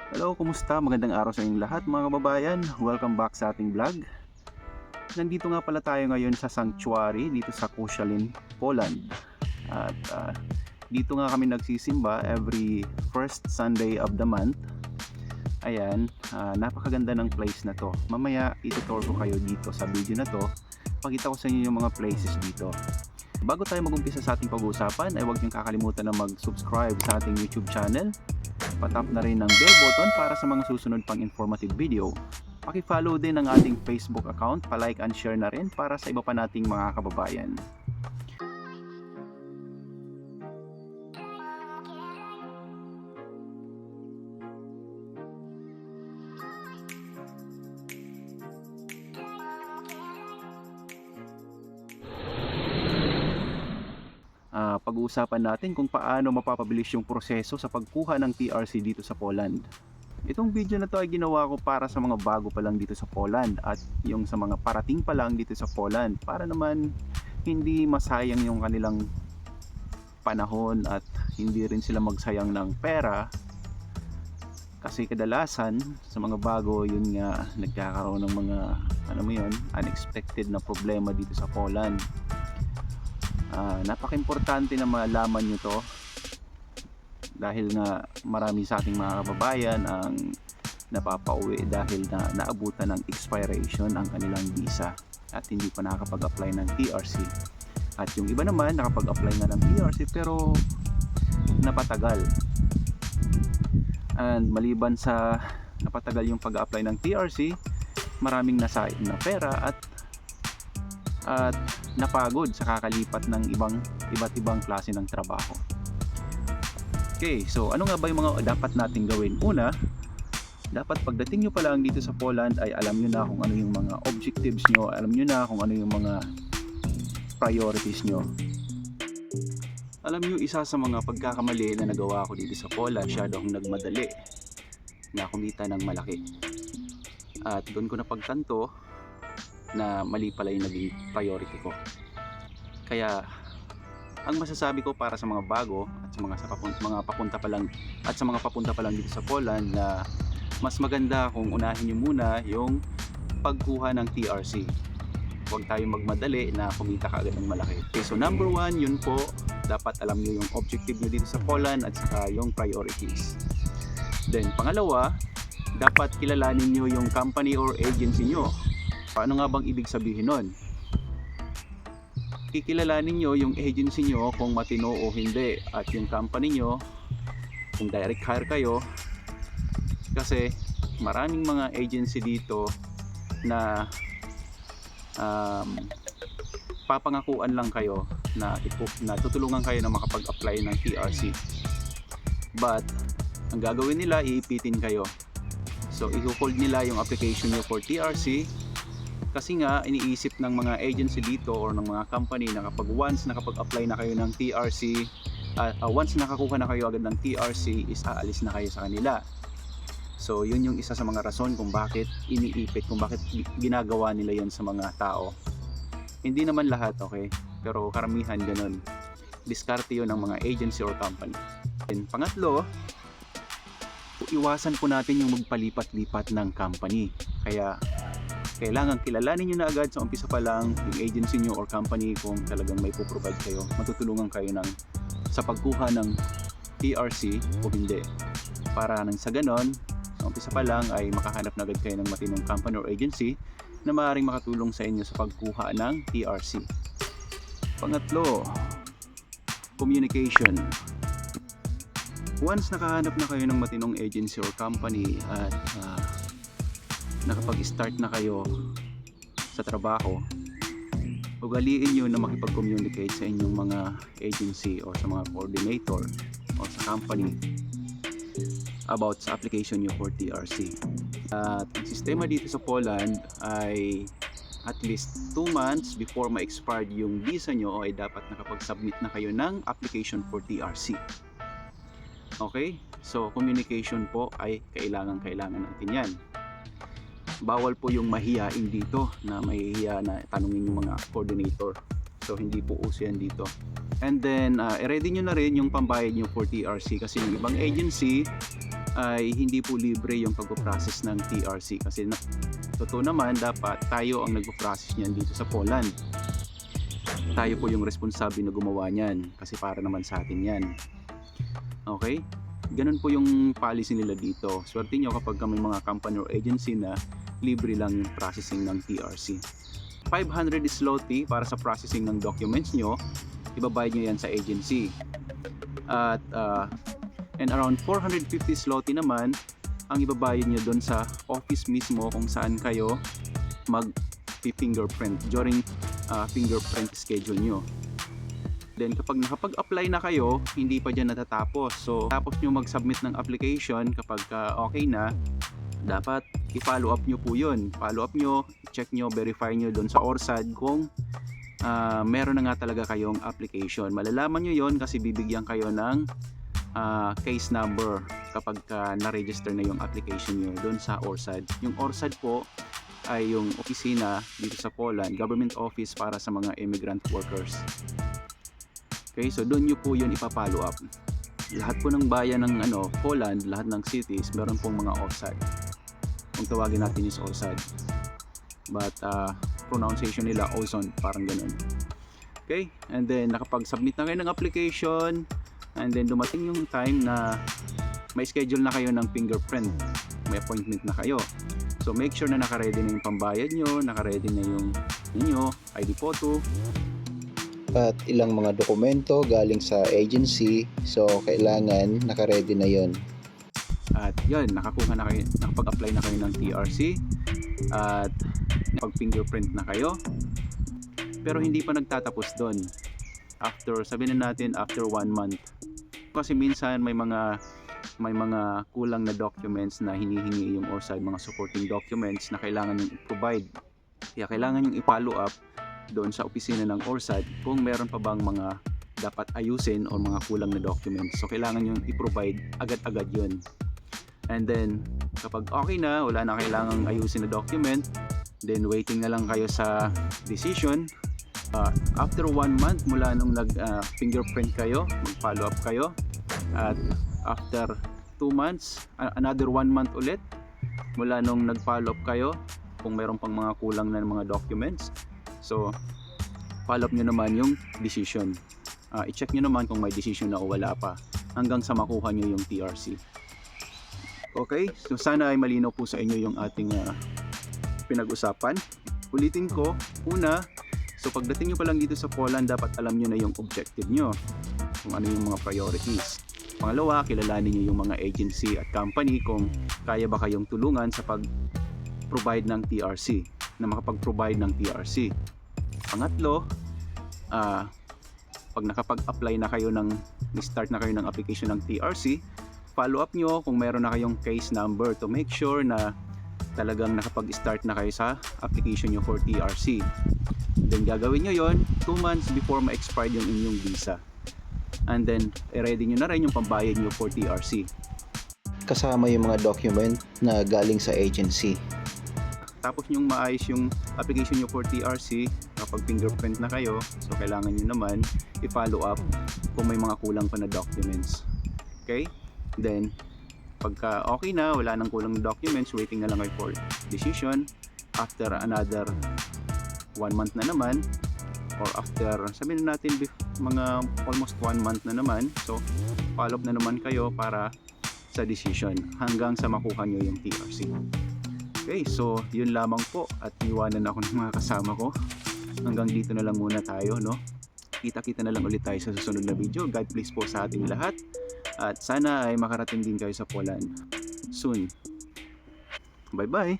Hello, kumusta? Magandang araw sa inyong lahat mga kababayan. Welcome back sa ating vlog. Nandito nga pala tayo ngayon sa sanctuary dito sa Koszalin, Poland. At dito nga kami nagsisimba every first Sunday of the month. Ayan, napakaganda ng place na to. Mamaya itutour ko kayo dito sa video na to. Pakita ko sa inyo yung mga places dito. Bago tayo mag-umpisa sa ating pag-uusapan ay huwag niyong kakalimutan na mag-subscribe sa ating YouTube channel. Patap na rin ang bell button para sa mga susunod pang informative video. Paki-follow din ang ating Facebook account, pa-like and share na rin para sa iba pa nating mga kababayan. Pag-uusapan natin kung paano mapapabilis yung proseso sa pagkuha ng TRC dito sa Poland. Itong video na to ay ginawa ko para sa mga bago pa lang dito sa Poland at yung sa mga parating pa lang dito sa Poland para naman hindi masayang yung kanilang panahon at hindi rin sila magsayang ng pera, kasi kadalasan sa mga bago yun nga nagkakaroon ng mga unexpected na problema dito sa Poland. Napaka-importante na malaman nyo to dahil nga marami sa ating mga kababayan ang napapauwi dahil na naabutan ng expiration ang kanilang visa at hindi pa nakakapag-apply ng TRC, at yung iba naman nakapag-apply na ng TRC pero napatagal. And maliban sa napatagal yung pag-apply ng TRC, maraming nasayang na pera at napagod sa kakalipat ng iba't ibang klase ng trabaho. Okay, so ano nga ba yung mga dapat nating gawin? Una, dapat pagdating nyo pa lang dito sa Poland ay alam nyo na kung ano yung mga objectives nyo, alam nyo na kung ano yung mga priorities nyo. Alam nyo, isa sa mga pagkakamali na nagawa ko dito sa Poland, masyado akong nagmadali na kumita ng malaki. At doon ko napagtanto na mali pala yung naging priority ko. Kaya ang masasabi ko para sa mga bago at sa mga papunta pa lang at sa mga papunta pa lang dito sa Poland, na mas maganda kung unahin niyo muna yung pagkuha ng TRC. Huwag tayong magmadali na kumita kaagad ng malaki. Okay, so number 1, yun po, dapat alam niyo yung objective niyo dito sa Poland at saka yung priorities. Then pangalawa, dapat kilalanin niyo yung company or agency niyo. Paano nga bang ibig sabihin nun? Kikilalanin nyo yung agency nyo kung matino o hindi, at yung company nyo kung direct hire kayo, kasi maraming mga agency dito na papangakuan lang kayo na tutulungan kayo na makapag-apply ng TRC, but ang gagawin nila, iipitin kayo. So i-hold nila yung application nyo for TRC kasi nga iniisip ng mga agency dito or ng mga company na kapag once nakapag-apply na kayo ng TRC, once nakakuha na kayo agad ng TRC, is aalis na kayo sa kanila. So yun yung isa sa mga rason kung bakit iniipit, kung bakit ginagawa nila yon sa mga tao. Hindi naman lahat, okay, pero karamihan ganun. Diskarte yun ng mga agency or company. And pangatlo, iwasan po natin yung magpalipat-lipat ng company. Kaya kailangan kilalanin nyo na agad sa umpisa pa lang yung agency nyo or company kung talagang may puprovide kayo, matutulungan kayo sa pagkuha ng TRC o hindi, para nang sa ganon sa umpisa pa lang ay makahanap na agad kayo ng matinong company or agency na maaaring makatulong sa inyo sa pagkuha ng TRC. Pangatlo, communication. Once nakahanap na kayo ng matinong agency or company at nakapag-start na kayo sa trabaho, ugaliin nyo na makipag-communicate sa inyong mga agency o sa mga coordinator o sa company about sa application nyo for TRC. At ang sistema dito sa Poland ay at least 2 months before ma-expired yung visa nyo ay dapat nakapag-submit na kayo ng application for TRC. Okay? So communication po ay kailangan natin yan. Bawal po yung mahiyain dito na mahihiya na tanungin yung mga coordinator. So hindi po uso yan dito. And then i-ready nyo na rin yung pambayad nyo for TRC, kasi yung ibang agency ay hindi po libre yung pagpo-process ng TRC kasi totoo naman dapat tayo ang nagpo-process niyan dito sa Poland. Tayo po yung responsable na gumawa niyan kasi para naman sa atin yan. Okay? Ganun po yung policy nila dito. Swerte nyo kapag may mga company or agency na libre lang yung processing ng TRC. 500 zloty para sa processing ng documents nyo, ibabayad nyo yan sa agency. At and around 450 zloty naman ang ibabayad nyo doon sa office mismo kung saan kayo mag-fingerprint during fingerprint schedule nyo. Then kapag nakapag-apply na kayo, hindi pa dyan natatapos. So tapos nyo mag-submit ng application kapag okay na, dapat i-follow up nyo po yun. Follow up nyo, check nyo, verify nyo doon sa ORSAD kung meron na nga talaga kayong application. Malalaman nyo yon kasi bibigyan kayo ng case number kapag na-register na yung application nyo doon sa ORSAD. Yung ORSAD po ay yung opisina dito sa Poland, government office para sa mga immigrant workers. Okay, so doon nyo po yun ipapollow up. Lahat po ng bayan ng Poland, lahat ng cities, meron pong mga ORSAD. Kung tawagin natin is ORSAD. But pronunciation nila Ozon, parang ganun. Okay, and then nakapag-submit na kayo ng application, and then dumating yung time na may schedule na kayo ng fingerprint, may appointment na kayo. So make sure na naka-ready na yung pambayad nyo, naka-ready na yung ID photo, at ilang mga dokumento galing sa agency. So kailangan naka-ready na yon. At yun, nakapag-apply na kayo ng TRC at pag-fingerprint na kayo. Pero hindi pa nagtatapos doon. Sabihin natin after 1 month. Kasi minsan may mga kulang na documents na hinihingi yung ORSAD, mga supporting documents na kailangan yung i-provide. Kaya kailangan yung i-follow up doon sa opisina ng ORSAD kung meron pa bang mga dapat ayusin o mga kulang na documents. So kailangan yung i-provide agad-agad yun. And then kapag okay na, wala na kailangang ayusin na document, then waiting na lang kayo sa decision. After 1 month mula nung fingerprint kayo, mag-follow up kayo, at after 2 months, another 1 month ulit mula nung nag-follow up kayo kung meron pang mga kulang na mga documents. So follow up nyo naman yung decision. I-check nyo naman kung may decision na o wala pa hanggang sa makuha nyo yung TRC. Okay, so sana ay malinaw po sa inyo yung ating pinag-usapan. Ulitin ko, una, so pagdating nyo pa lang dito sa Poland, dapat alam nyo na yung objective nyo, kung ano yung mga priorities. Pangalawa, kilalanin nyo yung mga agency at company kung kaya ba kayong tulungan sa pag-provide ng TRC, na makapag-provide ng TRC. Pangatlo, pag nakapag-apply na kayo start na kayo ng application ng TRC, follow up nyo kung meron na kayong case number to make sure na talagang nakapag-start na kayo sa application nyo for TRC. Then gagawin nyo yon 2 months before ma-expire yung inyong visa. And then i-ready nyo na rin yung pambayad nyo for TRC. Kasama yung mga document na galing sa agency. Tapos yung maayos yung application nyo for TRC, kapag fingerprint na kayo, so kailangan nyo naman i-follow up kung may mga kulang pa na documents. Okay? Then pagka okay na, wala nang kulang na documents, waiting na lang kayo for decision. After another 1 month na naman, or after sabihin natin mga almost 1 month na naman, so follow up na naman kayo para sa decision hanggang sa makuha nyo yung TRC. Okay, so yun lamang po, at iwanan ako ng mga kasama ko. Hanggang dito na lang muna tayo, no? Kita-kita na lang ulit tayo sa susunod na video. God bless po sa ating lahat, at sana ay makarating din kayo sa Poland soon. Bye bye.